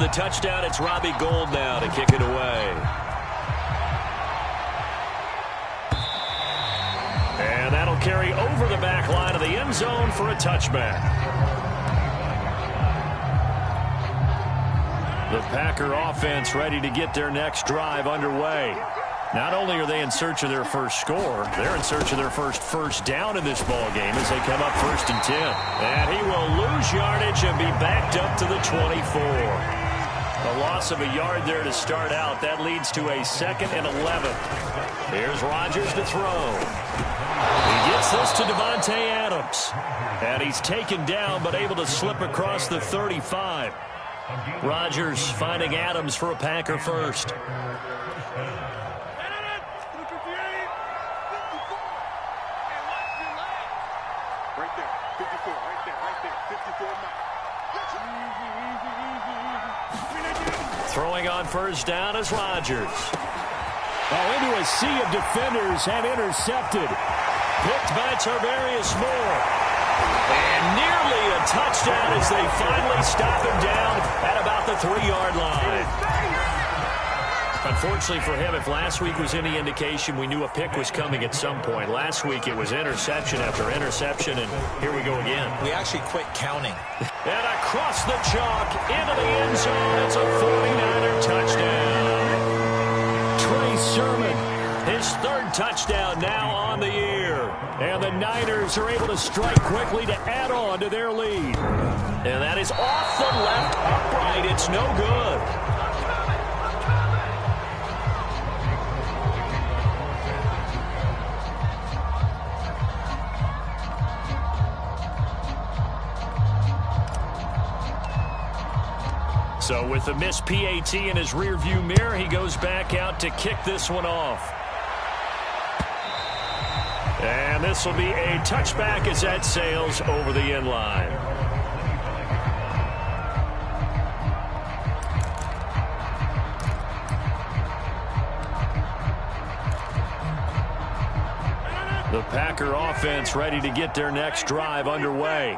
the touchdown. It's Robbie Gould now to kick it away. And that'll carry over the back line of the end zone for a touchback. The Packer offense ready to get their next drive underway. Not only are they in search of their first score, they're in search of their first down in this ball game as they come up 1st and 10. And he will lose yardage and be backed up to the 24. A loss of a yard there to start out. That leads to a 2nd and 11. Here's Rodgers to throw. He gets this to Davante Adams. And he's taken down but able to slip across the 35. Rodgers finding Adams for a Packer first. Throwing on first down is Rodgers. Oh, into a sea of defenders and intercepted. Picked by Tarvarius Moore. And nearly a touchdown as they finally stop him down at about the 3-yard line. Unfortunately for him, if last week was any indication, we knew a pick was coming at some point. Last week it was interception after interception, and here we go again. We actually quit counting. And across the chalk into the end zone. It's a 49er touchdown. Trey Sermon, his 3rd touchdown now on the year. And the Niners are able to strike quickly to add on to their lead. And that is off the left upright. It's no good. So with the missed PAT in his rearview mirror, he goes back out to kick this one off. And this will be a touchback as that sails over the end line. The Packer offense ready to get their next drive underway.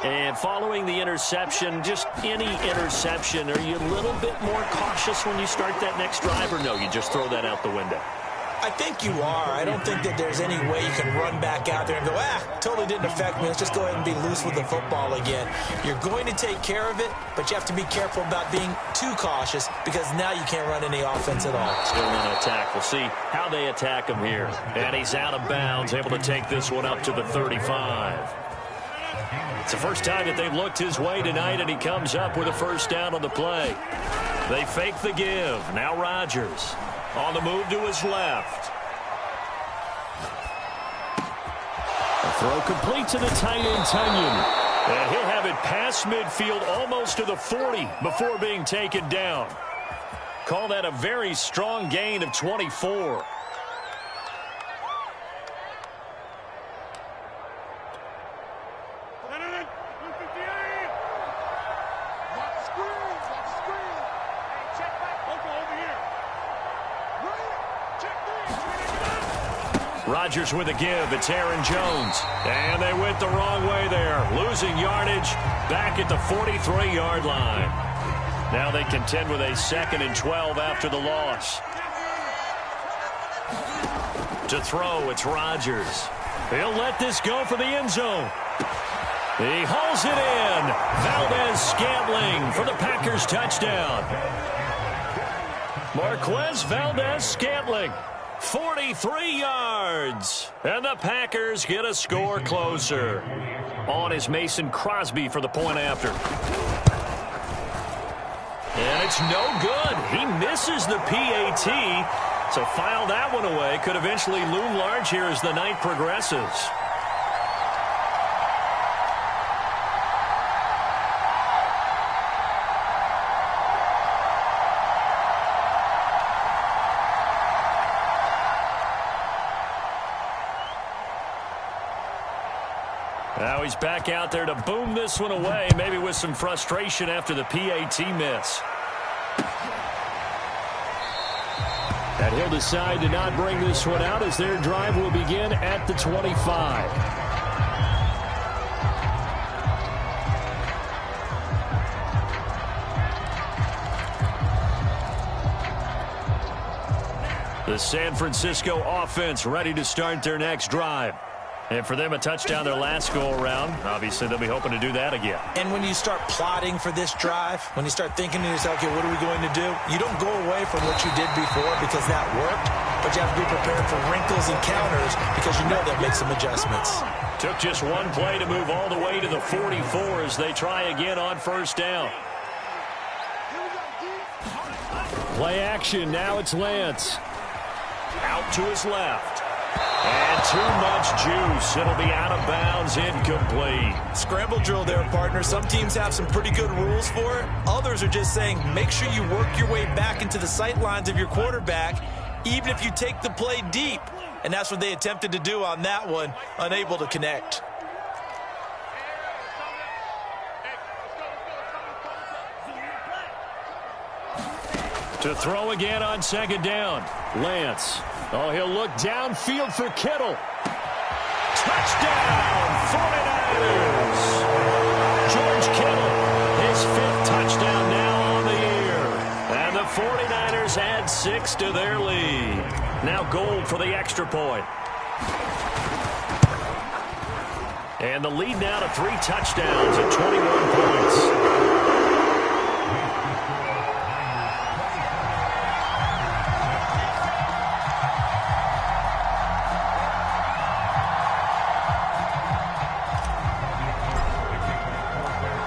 And following the interception, just any interception, are you a little bit more cautious when you start that next drive, or no, you just throw that out the window? I think you are. I don't think that there's any way you can run back out there and go, totally didn't affect me. Let's just go ahead and be loose with the football again. You're going to take care of it, but you have to be careful about being too cautious because now you can't run any offense at all. Still in attack. We'll see how they attack him here. And he's out of bounds, able to take this one up to the 35. It's the first time that they've looked his way tonight, and he comes up with a first down on the play. They fake the give. Now Rodgers on the move to his left. A throw complete to the tight end, Tunyon. And he'll have it past midfield almost to the 40 before being taken down. Call that a very strong gain of 24. Rodgers with a give. It's Aaron Jones. And they went the wrong way there. Losing yardage back at the 43-yard line. Now they contend with a 2nd and 12 after the loss. To throw, it's Rodgers. He'll let this go for the end zone. He hauls it in. Valdez-Scantling for the Packers touchdown. Marquez Valdez-Scantling. 43 yards. And the Packers get a score closer. On is Mason Crosby for the point after. And it's no good. He misses the PAT. So file that one away. Could eventually loom large here as the night progresses. Now he's back out there to boom this one away, maybe with some frustration after the PAT miss. And he'll decide to not bring this one out as their drive will begin at the 25. The San Francisco offense ready to start their next drive. And for them, a touchdown their last go-around. Obviously, they'll be hoping to do that again. And when you start plotting for this drive, when you start thinking to yourself, okay, what are we going to do? You don't go away from what you did before because that worked, but you have to be prepared for wrinkles and counters because you know they'll make some adjustments. Took just one play to move all the way to the 44 as they try again on first down. Play action. Now it's Lance. Out to his left. And too much juice. It'll be out of bounds, incomplete. Scramble drill there, partner. Some teams have some pretty good rules for it. Others are just saying make sure you work your way back into the sight lines of your quarterback, even if you take the play deep. And that's what they attempted to do on that one, unable to connect. To throw again on second down. Lance. Oh, he'll look downfield for Kittle. Touchdown, 49ers. George Kittle, his 5th touchdown now on the year. And the 49ers add 6 to their lead. Now Gold for the extra point. And the lead now to 3 touchdowns at 21 points.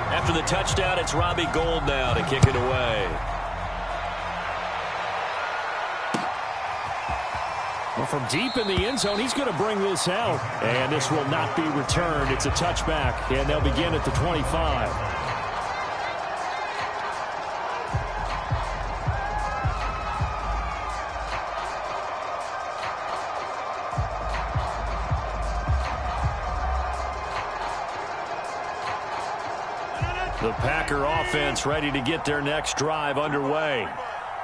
After the touchdown, it's Robbie Gould now to kick it away. Well, from deep in the end zone, he's going to bring this out. And this will not be returned. It's a touchback, and they'll begin at the 25. The Packer offense ready to get their next drive underway.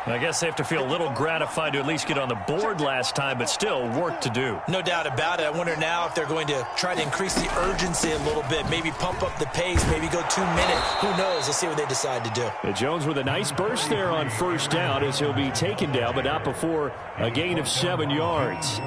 I guess they have to feel a little gratified to at least get on the board last time, but still work to do. No doubt about it. I wonder now if they're going to try to increase the urgency a little bit, maybe pump up the pace, maybe go 2 minutes. Who knows? Let's see what they decide to do. And Jones with a nice burst there on first down as he'll be taken down, but not before a gain of 7 yards.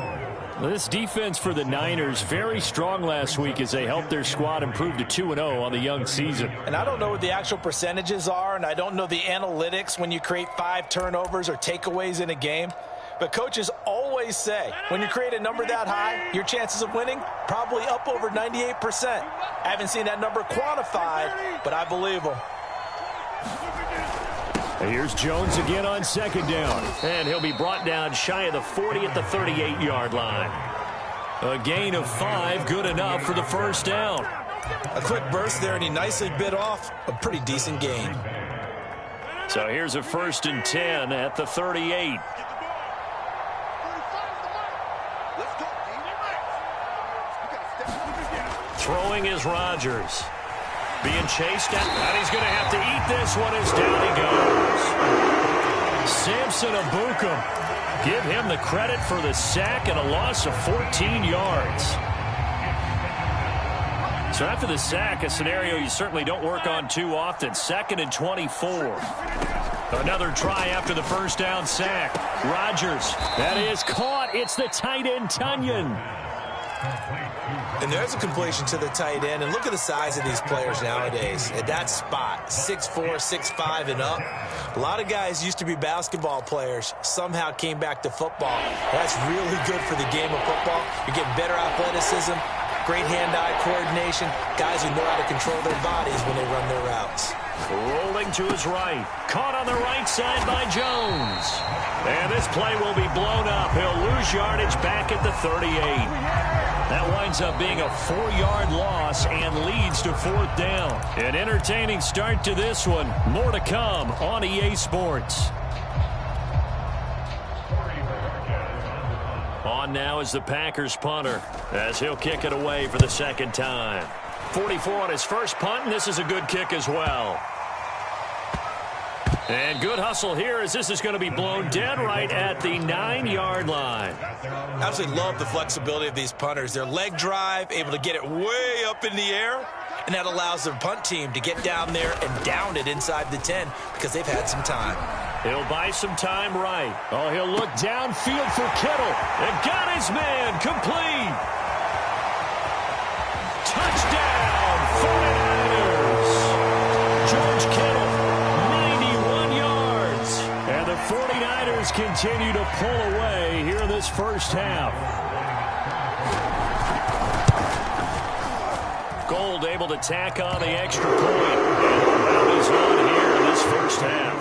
Well, this defense for the Niners, very strong last week as they helped their squad improve to 2-0 on the young season. And I don't know what the actual percentages are, and I don't know the analytics when you create 5 turnovers or takeaways in a game. But coaches always say, when you create a number that high, your chances of winning probably up over 98%. I haven't seen that number quantified, but I believe them. Here's Jones again on second down. And he'll be brought down shy of the 40 at the 38-yard line. A gain of 5, good enough for the first down. A quick burst there, and he nicely bit off a pretty decent gain. So here's a 1st and 10 at the 38. Throwing is Rodgers. Being chased down, and he's going to have to eat this one as down he goes. Samson Abukum. Give him the credit for the sack and a loss of 14 yards. So after the sack, a scenario you certainly don't work on too often. 2nd and 24. Another try after the first down sack. Rodgers, that is caught. It's the tight end, Tunyon. And there's a completion to the tight end. And look at the size of these players nowadays. At that spot, 6'4", 6'5", and up. A lot of guys used to be basketball players, somehow came back to football. That's really good for the game of football. You're getting better athleticism, great hand-eye coordination, guys who know how to control their bodies when they run their routes. Rolling to his right. Caught on the right side by Jones. And this play will be blown up. He'll lose yardage back at the 38. That winds up being a 4-yard loss and leads to 4th down. An entertaining start to this one. More to come on EA Sports. On now is the Packers punter as he'll kick it away for the 2nd time. 44 on his first punt, and this is a good kick as well. And good hustle here as this is going to be blown dead right at the 9-yard line. Absolutely love the flexibility of these punters. Their leg drive, able to get it way up in the air, and that allows their punt team to get down there and down it inside the 10 because they've had some time. He'll buy some time right. Oh, he'll look downfield for Kittle. And got his man complete. Touchdown, 49ers. George Kittle, 91 yards. And the 49ers continue to pull away here in this first half. Gold able to tack on the extra point. And that is on here in this first half.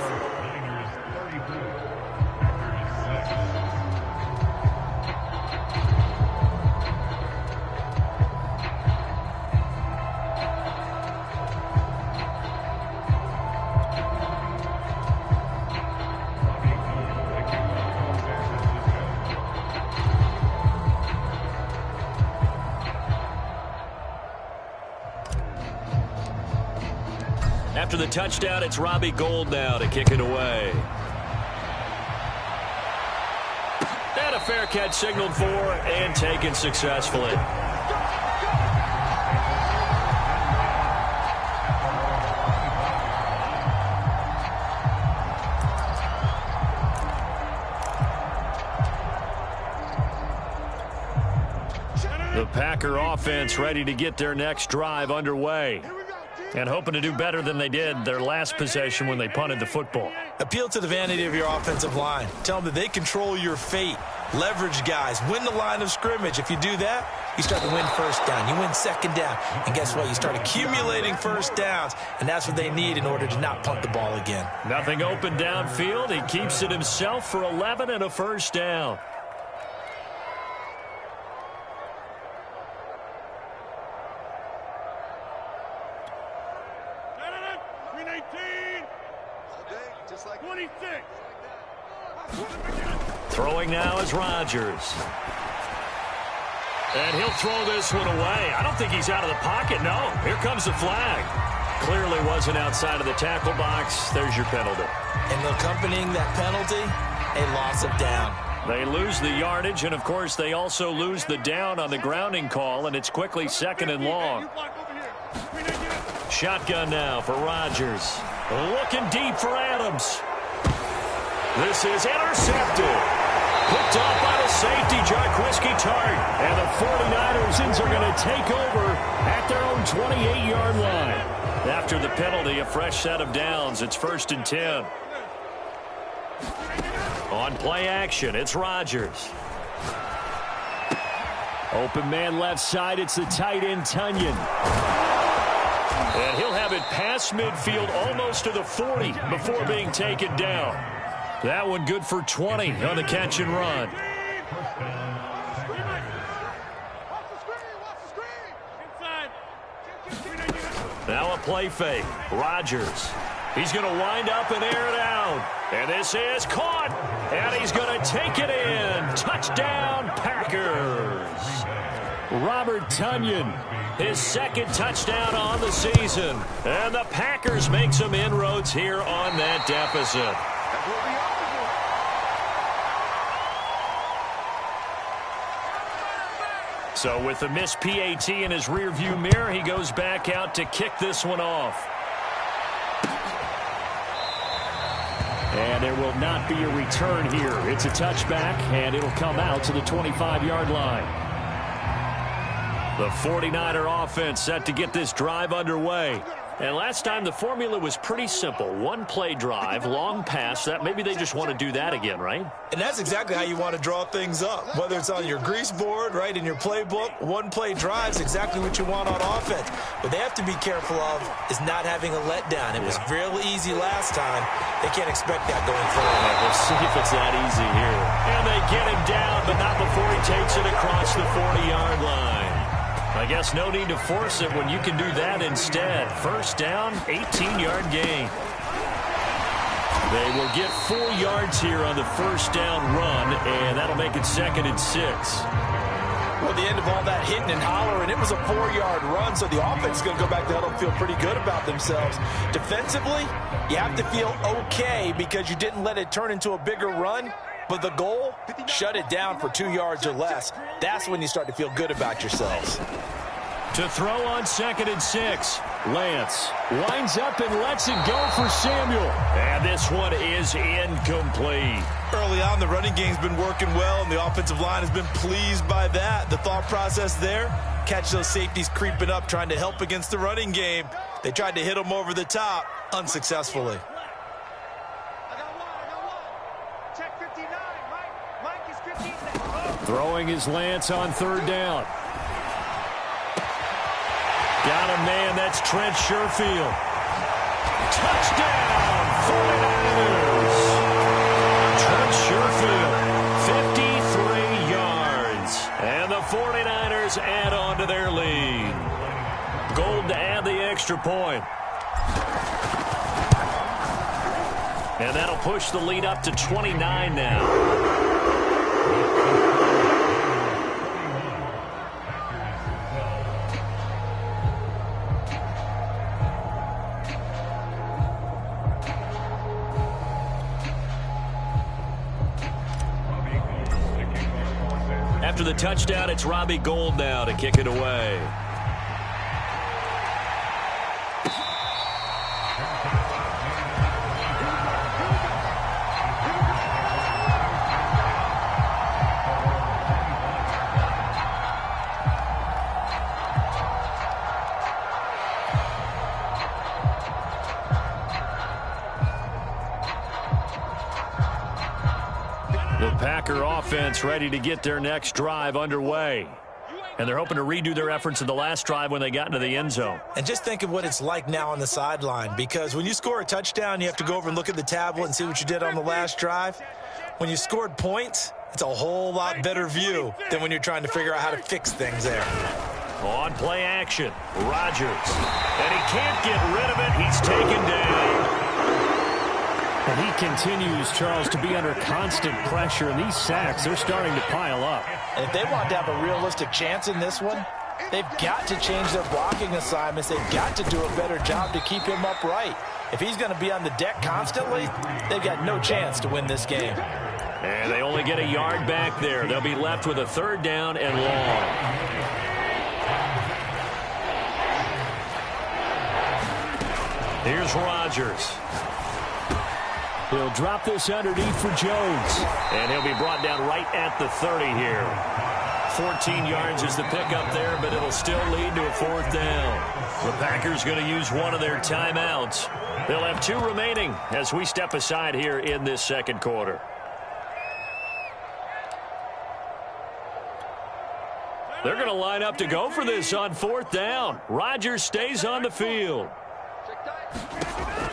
After the touchdown, it's Robbie Gould now to kick it away. And a fair catch signaled for and taken successfully. The Packer offense ready to get their next drive underway. And hoping to do better than they did their last possession when they punted the football. Appeal to the vanity of your offensive line. Tell them that they control your fate. Leverage guys. Win the line of scrimmage. If you do that, you start to win first down. You win second down. And guess what? You start accumulating first downs. And that's what they need in order to not punt the ball again. Nothing open downfield. He keeps it himself for 11 and a first down. Throwing now is Rodgers. And he'll throw this one away. I don't think he's out of the pocket. No, here comes the flag. Clearly wasn't outside of the tackle box. There's your penalty. And accompanying that penalty, a loss of down. They lose the yardage, and, of course, they also lose the down on the grounding call, and it's quickly second and long. Shotgun now for Rodgers. Looking deep for Adams. This is intercepted. Picked off by the safety, Jarquiski Tart. And the 49ers are going to take over at their own 28-yard line. After the penalty, a fresh set of downs. It's 1st and 10. On play action, it's Rodgers. Open man left side, it's the tight end, Tunyon. And he'll have it past midfield almost to the 40 before being taken down. That one good for 20 on the catch and run. Now a play fake. Rodgers. He's going to wind up and air it out. And this is caught. And he's going to take it in. Touchdown, Packers. Robert Tunyon, his second touchdown on the season. And the Packers make some inroads here on that deficit. So with the missed PAT in his rearview mirror, he goes back out to kick this one off. And there will not be a return here. It's a touchback, and it'll come out to the 25-yard line. The 49er offense set to get this drive underway. And last time the formula was pretty simple. One play drive, long pass. That maybe they just want to do that again, right? And that's exactly how you want to draw things up. Whether it's on your grease board, right, in your playbook, one play drive is exactly what you want on offense. What they have to be careful of is not having a letdown. It was real easy last time. They can't expect that going forward. We'll see if it's that easy here. And they get him down, but not before he takes it across the 40-yard line. I guess no need to force it when you can do that instead. First down, 18-yard gain. They will get 4 yards here on the first down run, and that'll make it 2nd and 6. Well, at the end of all that hitting and hollering, it was a 4-yard run, so the offense is going to go back to huddle and feel pretty good about themselves. Defensively, you have to feel okay because you didn't let it turn into a bigger run. But the goal, shut it down for 2 yards or less. That's when you start to feel good about yourselves. To throw on 2nd and 6. Lance winds up and lets it go for Samuel. And this one is incomplete. Early on, the running game's been working well, and the offensive line has been pleased by that. The thought process there, catch those safeties creeping up, trying to help against the running game. They tried to hit them over the top, unsuccessfully. Throwing his Lance on third down. Got a man, that's Trent Sherfield. Touchdown, 49ers. Trent Sherfield, 53 yards. And the 49ers add on to their lead. Gold to add the extra point. And that'll push the lead up to 29 now. After the touchdown, it's Robbie Gould now to kick it away. The Packer offense ready to get their next drive underway. And they're hoping to redo their efforts in the last drive when they got into the end zone. And just think of what it's like now on the sideline, because when you score a touchdown, you have to go over and look at the tablet and see what you did on the last drive. When you scored points, it's a whole lot better view than when you're trying to figure out how to fix things there. On play action, Rodgers. And he can't get rid of it. He's taken down. And he continues, Charles, to be under constant pressure, and these sacks, they're starting to pile up. And if they want to have a realistic chance in this one, they've got to change their blocking assignments. They've got to do a better job to keep him upright. If he's going to be on the deck constantly, they've got no chance to win this game. And they only get a yard back there. They'll be left with a third down and long. Here's Rodgers. He'll drop this underneath for Jones. And he'll be brought down right at the 30 here. 14 yards is the pickup there, but it'll still lead to a fourth down. The Packers going to use one of their timeouts. They'll have two remaining as we step aside here in this second quarter. They're going to line up to go for this on fourth down. Rodgers stays on the field.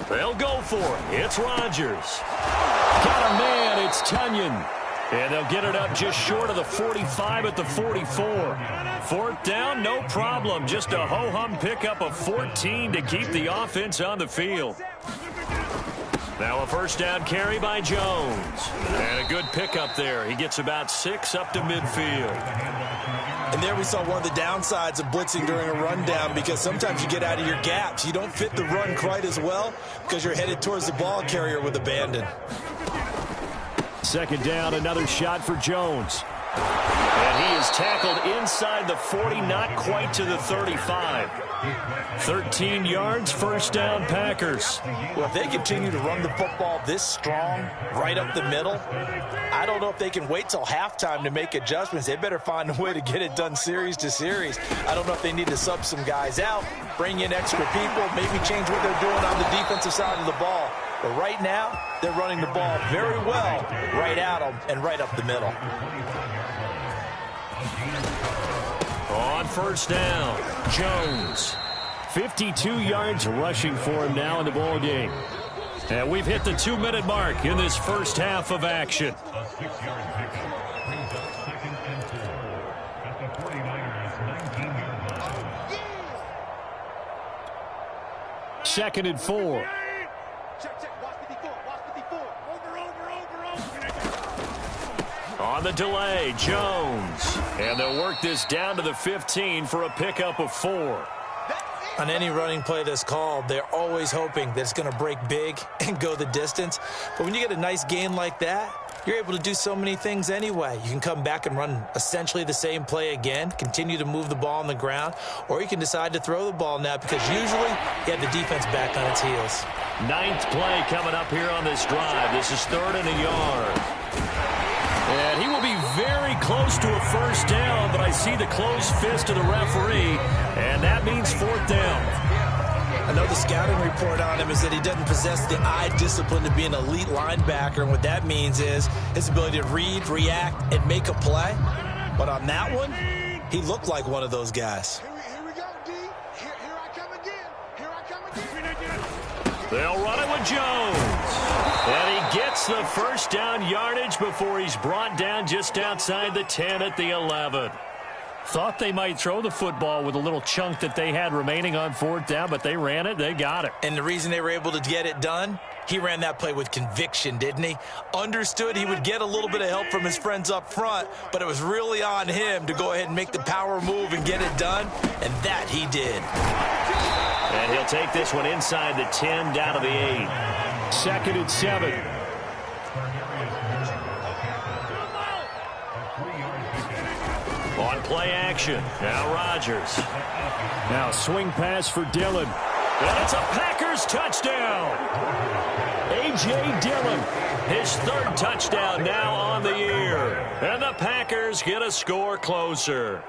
They'll go for it. It's Rodgers. Got a man. It's Tunyon. And they'll get it up just short of the 45 at the 44. Fourth down, no problem. Just a ho-hum pickup of 14 to keep the offense on the field. Now a first down carry by Jones. And a good pickup there. He gets about 6 up to midfield. And there we saw one of the downsides of blitzing during a rundown, because sometimes you get out of your gaps. You don't fit the run quite as well because you're headed towards the ball carrier with abandon. Second down, another shot for Jones. And he is tackled inside the 40, not quite to the 35. 13 yards, first down, Packers. Well, if they continue to run the football this strong, right up the middle, I don't know if they can wait till halftime to make adjustments. They better find a way to get it done series to series. I don't know if they need to sub some guys out, bring in extra people, maybe change what they're doing on the defensive side of the ball. But right now, they're running the ball very well right at them and right up the middle. On first down, Jones. 52 yards rushing for him now in the ball game. And we've hit the 2-minute mark in this first half of action. Second and 4. On the delay, Jones. And they'll work this down to the 15 for a pickup of 4. On any running play that's called, they're always hoping that it's going to break big and go the distance. But when you get a nice gain like that, you're able to do so many things anyway. You can come back and run essentially the same play again, continue to move the ball on the ground, or you can decide to throw the ball now because usually you have the defense back on its heels. 9th play coming up here on this drive. This is 3rd and a yard. And he will be very close to a first down, but I see the closed fist of the referee, and that means 4th down. I know the scouting report on him is that he doesn't possess the eye discipline to be an elite linebacker, and what that means is his ability to read, react, and make a play. But on that one, he looked like one of those guys. Here we go, D. Here I come again. Here I come again. They'll run it with Jones. And he gets the first down yardage before he's brought down just outside the 10 at the 11. Thought they might throw the football with a little chunk that they had remaining on 4th down, but they ran it, they got it. And the reason they were able to get it done, he ran that play with conviction, didn't he? Understood he would get a little bit of help from his friends up front, but it was really on him to go ahead and make the power move and get it done, and that he did. And he'll take this one inside the 10 down to the 8. 2nd and 7. On play action, now Rodgers. Now swing pass for Dillon. And it's a Packers touchdown. A.J. Dillon, his 3rd touchdown now on the year. And the Packers get a score closer.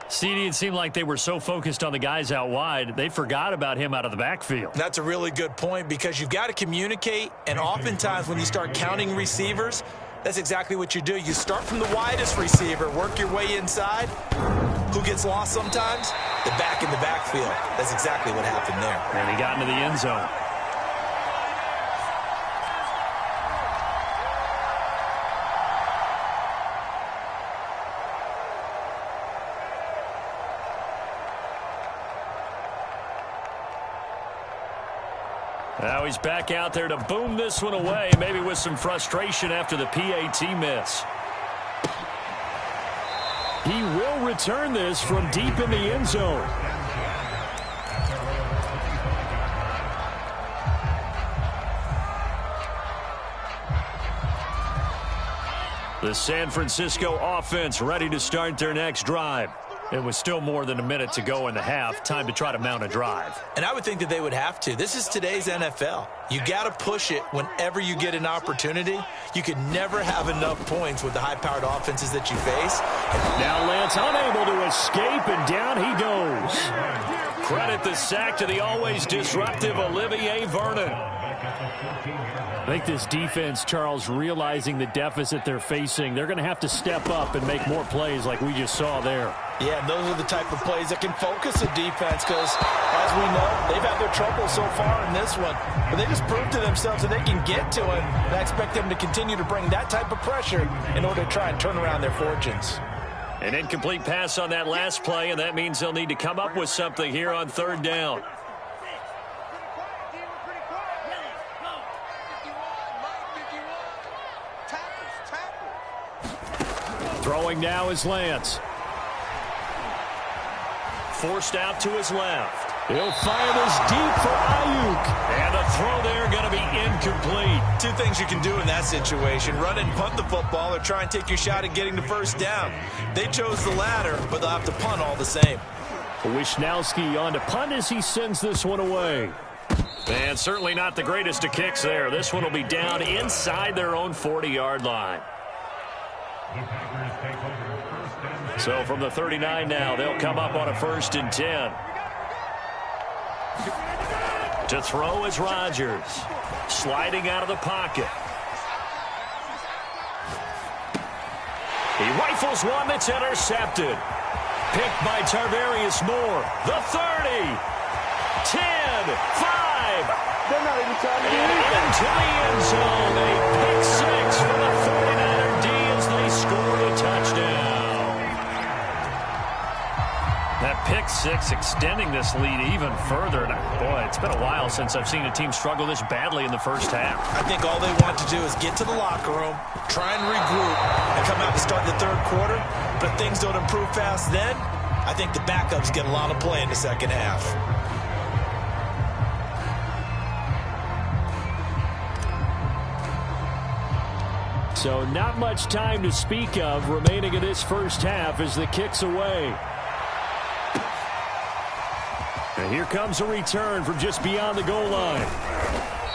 CD, it seemed like they were so focused on the guys out wide, they forgot about him out of the backfield. That's a really good point because you've got to communicate, and oftentimes when you start counting receivers, that's exactly what you do. You start from the widest receiver, work your way inside. Who gets lost sometimes? The back in the backfield. That's exactly what happened there. And he got into the end zone. Now he's back out there to boom this one away, maybe with some frustration after the PAT miss. He will return this from deep in the end zone. The San Francisco offense ready to start their next drive. It was still more than a minute to go in the half. Time to try to mount a drive. And I would think that they would have to. This is today's NFL. You got to push it whenever you get an opportunity. You could never have enough points with the high-powered offenses that you face. Now Lance unable to escape, and down he goes. Credit the sack to the always disruptive Olivier Vernon. I think this defense, Charles, realizing the deficit they're facing, they're going to have to step up and make more plays like we just saw there. Yeah, and those are the type of plays that can focus a defense because, as we know, they've had their trouble so far in this one. But they just proved to themselves that they can get to it, and I expect them to continue to bring that type of pressure in order to try and turn around their fortunes. An incomplete pass on that last play, and that means they'll need to come up with something here on 3rd down. Throwing now is Lance. Forced out to his left. He'll fire this deep for Ayuk. And the throw there going to be incomplete. Two things you can do in that situation. Run and punt the football or try and take your shot at getting the first down. They chose the latter, but they'll have to punt all the same. Wisnowski on to punt as he sends this one away. And certainly not the greatest of kicks there. This one will be down inside their own 40-yard line. So from the 39 now, they'll come up on a 1st and 10. To throw is Rodgers. Sliding out of the pocket. He rifles one that's intercepted. Picked by Tarvarius Moore. The 30. 10. 5. They're not even trying to do anything. Into the end zone. A pick 6 for the 49er D as they score the touchdown. That pick 6 extending this lead even further. And boy, it's been a while since I've seen a team struggle this badly in the first half. I think all they want to do is get to the locker room, try and regroup, and come out to start the 3rd quarter. But if things don't improve fast then, I think the backups get a lot of play in the second half. So not much time to speak of remaining in this first half as the kick's away. And here comes a return from just beyond the goal line.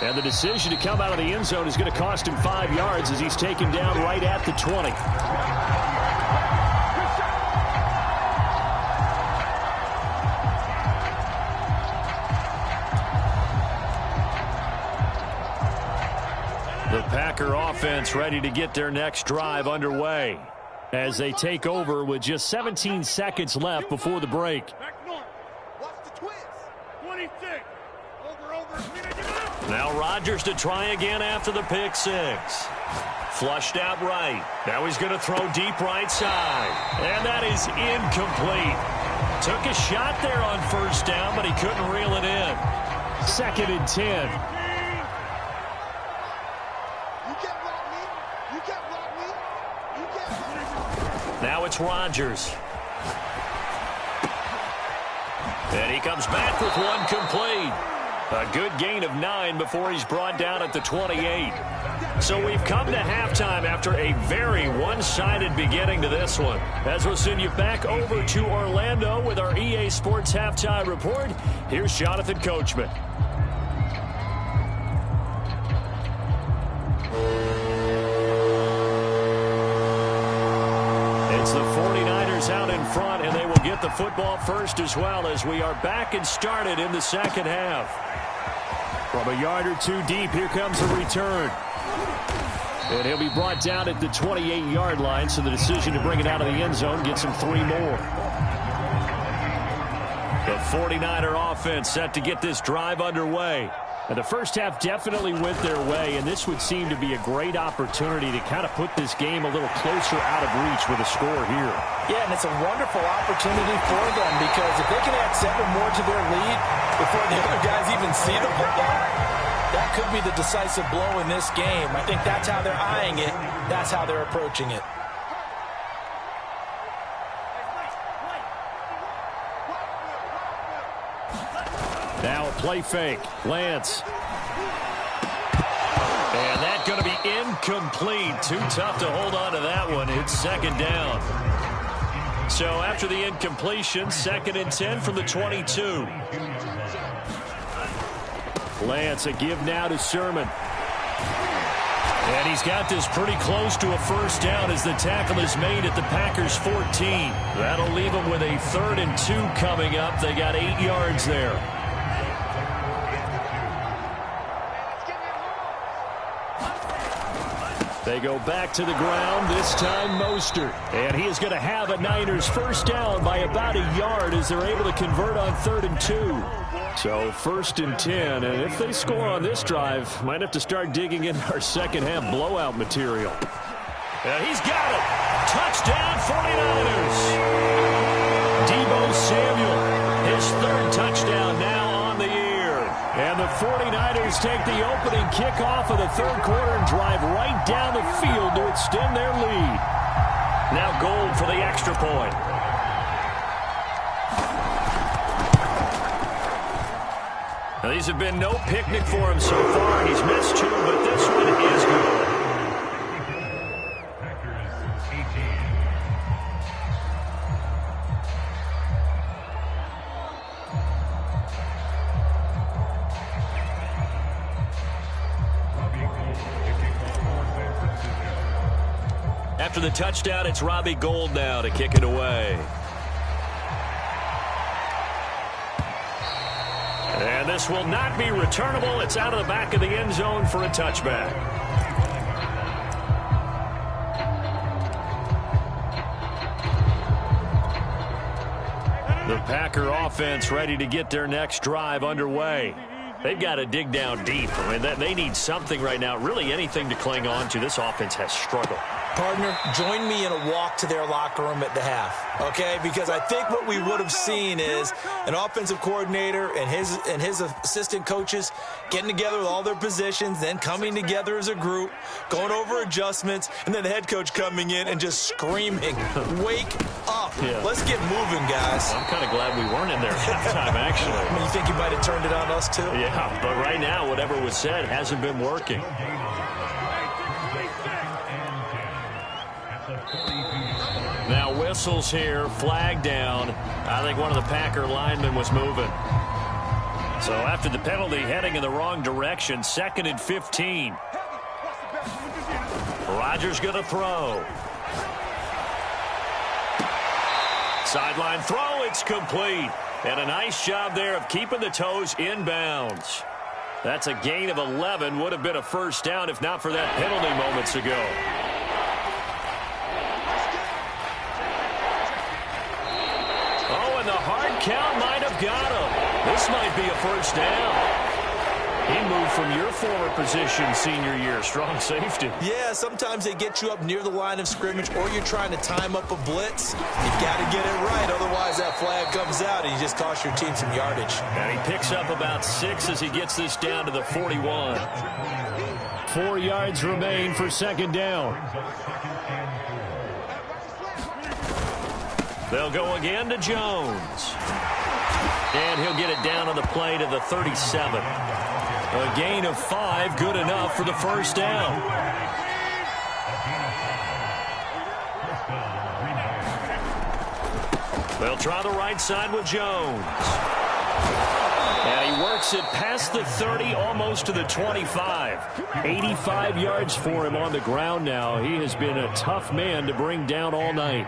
And the decision to come out of the end zone is going to cost him 5 yards as he's taken down right at the 20. The Packer offense ready to get their next drive underway as they take over with just 17 seconds left before the break. Watch the twist. 26. Over. Now Rodgers to try again after the pick six. Flushed out right. Now he's going to throw deep right side. And that is incomplete. Took a shot there on first down, but he couldn't reel it in. 2nd and 10. Now it's Rodgers. And he comes back with one complete. A good gain of 9 before he's brought down at the 28. So we've come to halftime after a very one-sided beginning to this one. As we'll send you back over to Orlando with our EA Sports Halftime Report, here's Jonathan Coachman. It's the 49ers out in front, and they will get the football first as well as we are back and started in the second half. From a yard or two deep, here comes a return. And he'll be brought down at the 28-yard line, so the decision to bring it out of the end zone gets him 3 more. The 49er offense set to get this drive underway. And the first half definitely went their way, and this would seem to be a great opportunity to kind of put this game a little closer out of reach with a score here. Yeah, and it's a wonderful opportunity for them because if they can add 7 more to their lead before the other guys even see the football, that could be the decisive blow in this game. I think that's how they're eyeing it. That's how they're approaching it. Now a play fake. Lance. And that's going to be incomplete. Too tough to hold on to that one. It's 2nd down. So after the incompletion, 2nd and 10 from the 22. Lance, a give now to Sermon. And he's got this pretty close to a first down as the tackle is made at the Packers' 14. That'll leave them with a 3rd and 2 coming up. They got 8 yards there. They go back to the ground, this time Mostert. And he is going to have a Niners first down by about a yard as they're able to convert on 3rd and 2. So 1st and 10, and if they score on this drive, might have to start digging in our second half blowout material. And he's got it. Touchdown 49ers. Deebo Samuel, his 3rd touchdown now on the year. And the 49ers take the opening kickoff of the 3rd quarter and drive right down the field to extend their lead. Now Gold for the extra point. Now, these have been no picnic for him so far. He's missed 2, but this one is good. After the touchdown, it's Robbie Gould now to kick it away. And this will not be returnable. It's out of the back of the end zone for a touchback. The Packer offense ready to get their next drive underway. They've got to dig down deep. I mean, they need something right now, really anything to cling on to. This offense has struggled. Partner, join me in a walk to their locker room at the half, okay? Because I think what we would have seen is an offensive coordinator and his assistant coaches getting together with all their positions, then coming together as a group, going over adjustments, and then the head coach coming in and just screaming, wake up. Yeah. Let's get moving, guys. I'm kind of glad we weren't in there at halftime, actually. I mean, you think you might have turned it on us, too? Yeah, but right now, whatever was said hasn't been working. Now whistles here, flag down. I think one of the Packer linemen was moving. So after the penalty, heading in the wrong direction, 2nd and 15. Rodgers going to throw. Sideline throw, it's complete. And a nice job there of keeping the toes inbounds. That's a gain of 11. Would have been a first down if not for that penalty moments ago. Oh, and the hard count might have got him. This might be a first down. He moved from your former position senior year, strong safety. Yeah, sometimes they get you up near the line of scrimmage, or you're trying to time up a blitz. You've got to get it right, otherwise that flag comes out and you just cost your team some yardage. And he picks up about 6 as he gets this down to the 41. 4 yards remain for 2nd down. They'll go again to Jones. And he'll get it down on the play to the 37. A gain of 5, good enough for the first down. They'll try the right side with Jones. And he works it past the 30, almost to the 25. 85 yards for him on the ground now. He has been a tough man to bring down all night.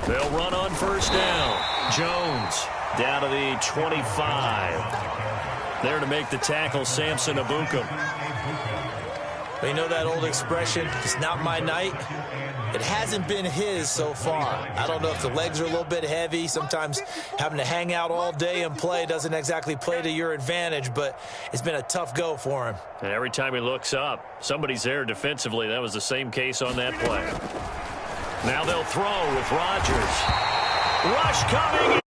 They'll run on first down. Jones down to the 25. There to make the tackle, Samson Abukum. But you know that old expression, it's not my night? It hasn't been his so far. I don't know if the legs are a little bit heavy. Sometimes having to hang out all day and play doesn't exactly play to your advantage, but it's been a tough go for him. And every time he looks up, somebody's there defensively. That was the same case on that play. Now they'll throw with Rodgers. Rush coming.